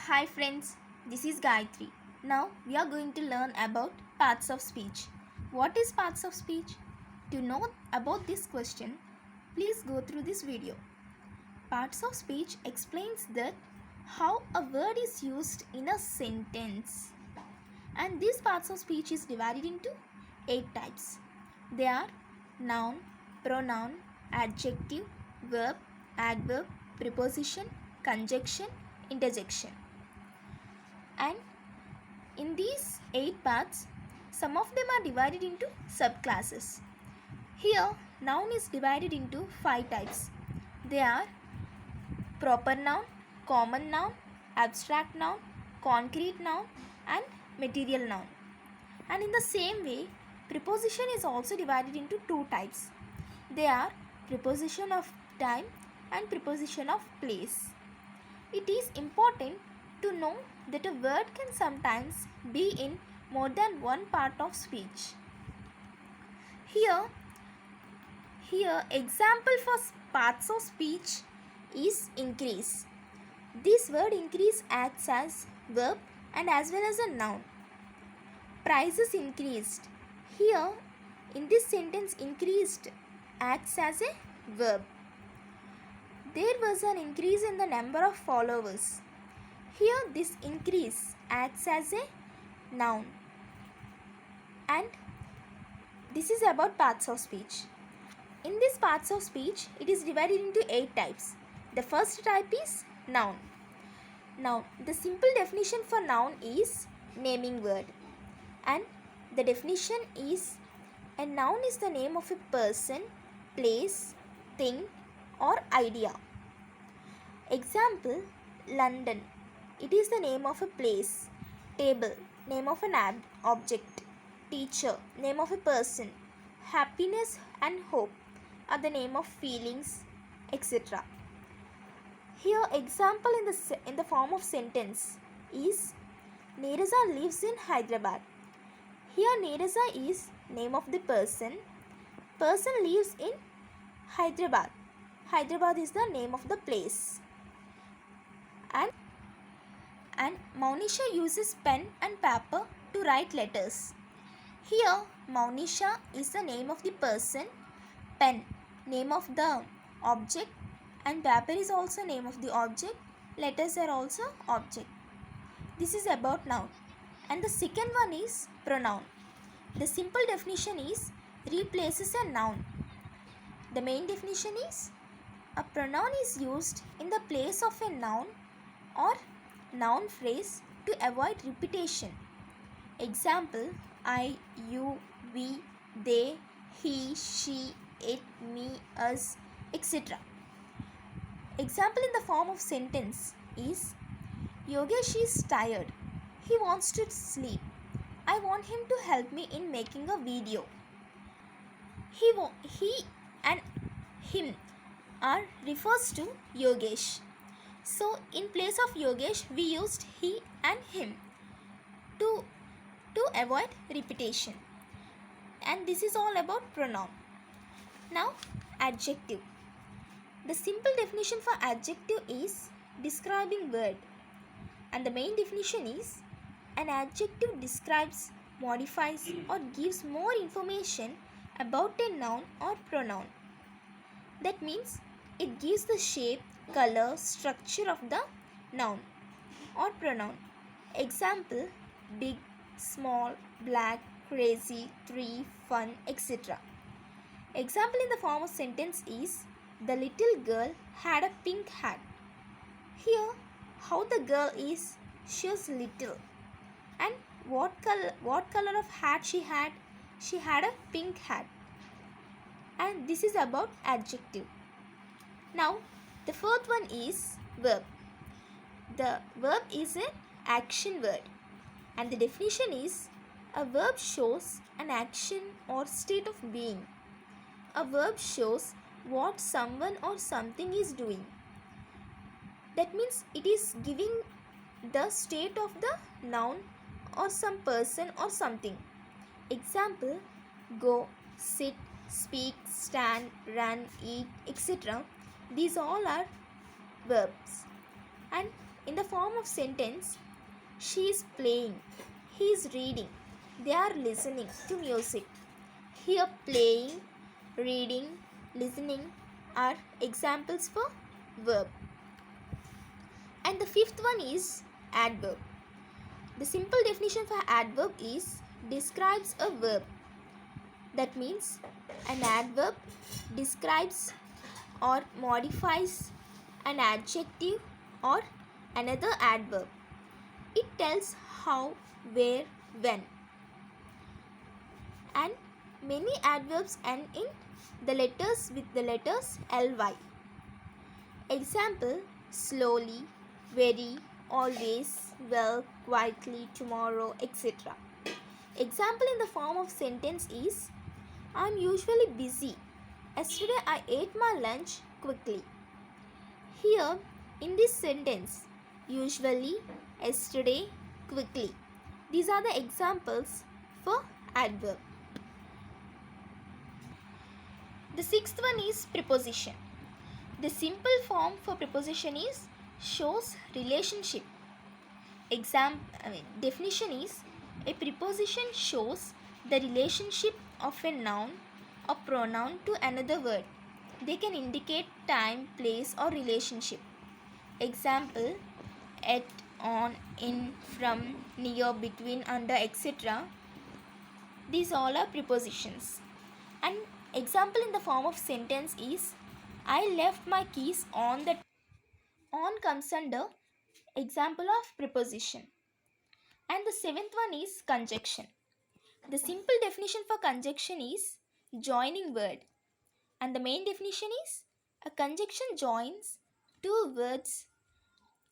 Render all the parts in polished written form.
Hi friends, this is Gayatri. Now we are going to learn about parts of speech. What is parts of speech? To know about this question, please go through this video. Parts of speech explains that how a word is used in a sentence. And these parts of speech is divided into 8 types. They are noun, pronoun, adjective, verb, adverb, preposition, conjunction, interjection. And in these 8 parts, some of them are divided into subclasses. Here, noun is divided into 5 types. They are proper noun, common noun, abstract noun, concrete noun, and material noun. And in the same way, preposition is also divided into 2 types. They are preposition of time and preposition of place. It is important to know that a word can sometimes be in more than one part of speech. Here example for parts of speech is increase. This word increase acts as verb and as well as a noun. Prices increased. Here in this sentence increased acts as a verb. There was an increase in the number of followers. Here this increase acts as a noun. And this is about parts of speech. In these parts of speech, it is divided into 8 types. The first type is noun. Noun. The simple definition for noun is naming word. And the definition is a noun is the name of a person, place, thing or idea. Example, London. It is the name of a place. Table, name of an object. Teacher, name of a person. Happiness and hope are the name of feelings, etc. Here example in the form of sentence is Neeraza lives in Hyderabad. Here Neeraza is name of the person. Person lives in Hyderabad. Hyderabad is the name of the place. And Maunisha uses pen and paper to write letters. Here Maunisha is the name of the person, pen name of the object, and paper is also name of the object, letters are also object. This is about noun. And the second one is pronoun. The simple definition is replaces a noun. The main definition is a pronoun is used in the place of a noun or noun phrase to avoid repetition. Example, I, you, we, they, he, she, it, me, us, etc. Example in the form of sentence is Yogesh is tired. He wants to sleep. I want him to help me in making a video. He and him are refers to Yogesh. So in place of Yogesh we used he and him to avoid repetition. And this is all about pronoun. Now adjective. The simple definition for adjective is describing word. And the main definition is an adjective describes, modifies or gives more information about a noun or pronoun. That means it gives the shape, color, structure of the noun or pronoun. Example, big, small, black, crazy, tree, fun, etc. Example in the form of sentence is the little girl had a pink hat. Here, how the girl is, she is little. And what color of hat she had? She had a pink hat. And this is about adjective. Now, the fourth one is verb. The verb is an action word. And the definition is a verb shows an action or state of being. A verb shows what someone or something is doing. That means it is giving the state of the noun or some person or something. Example, go, sit, speak, stand, run, eat, etc. These all are verbs. And in the form of sentence, she is playing, he is reading, they are listening to music. Here, playing, reading, listening are examples for verb. And the fifth one is adverb. The simple definition for adverb is describes a verb. That means an adverb describes or modifies an adjective or another adverb. It tells how, where, when. And many adverbs end in the letters with the letters ly. Example: slowly, very, always, well, quietly, tomorrow, etc. Example in the form of sentence is I am usually busy. Yesterday I ate my lunch quickly. Here in this sentence, usually, yesterday, quickly. These are the examples for adverb. The sixth one is preposition. The simple form for preposition is shows relationship. Definition is a preposition shows the relationship of a noun or pronoun to another word. They can indicate time, place or relationship. Example: at, on, in, from, near, between, under, etc. These all are prepositions. An example in the form of sentence is I left my keys on the. On comes under example of preposition. And the seventh one is conjunction. The simple definition for conjunction is joining word. And the main definition is a conjunction joins two words,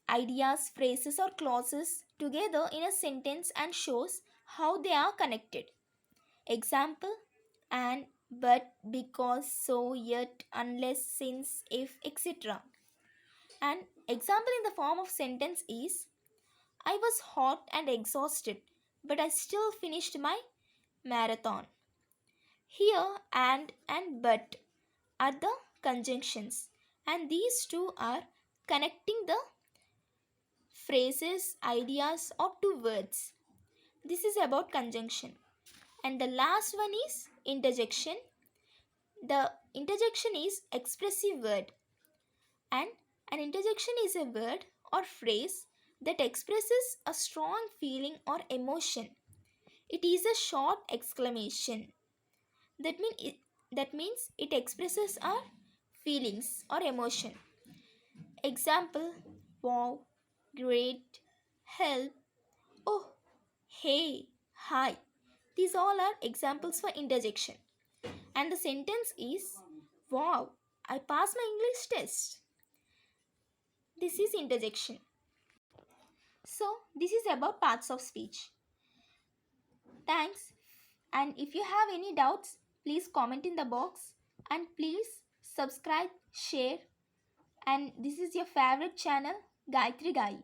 ideas, phrases or clauses together in a sentence and shows how they are connected. Example: and, but, because, so, yet, unless, since, if, etc. An example in the form of sentence is I was hot and exhausted, but I still finished my marathon. Here, and but are the conjunctions, and these two are connecting the phrases, ideas, or two words. This is about conjunction. And the last one is interjection. The interjection is expressive word, and an interjection is a word or phrase that expresses a strong feeling or emotion. It is a short exclamation. That means it expresses our feelings or emotion. Example: wow, great, help, oh, hey, hi. These all are examples for interjection. And the sentence is wow, I passed my English test. This is interjection. So, this is about parts of speech. Thanks. And if you have any doubts, please comment in the box and please subscribe, share. And this is your favorite channel, Gayatri Gai.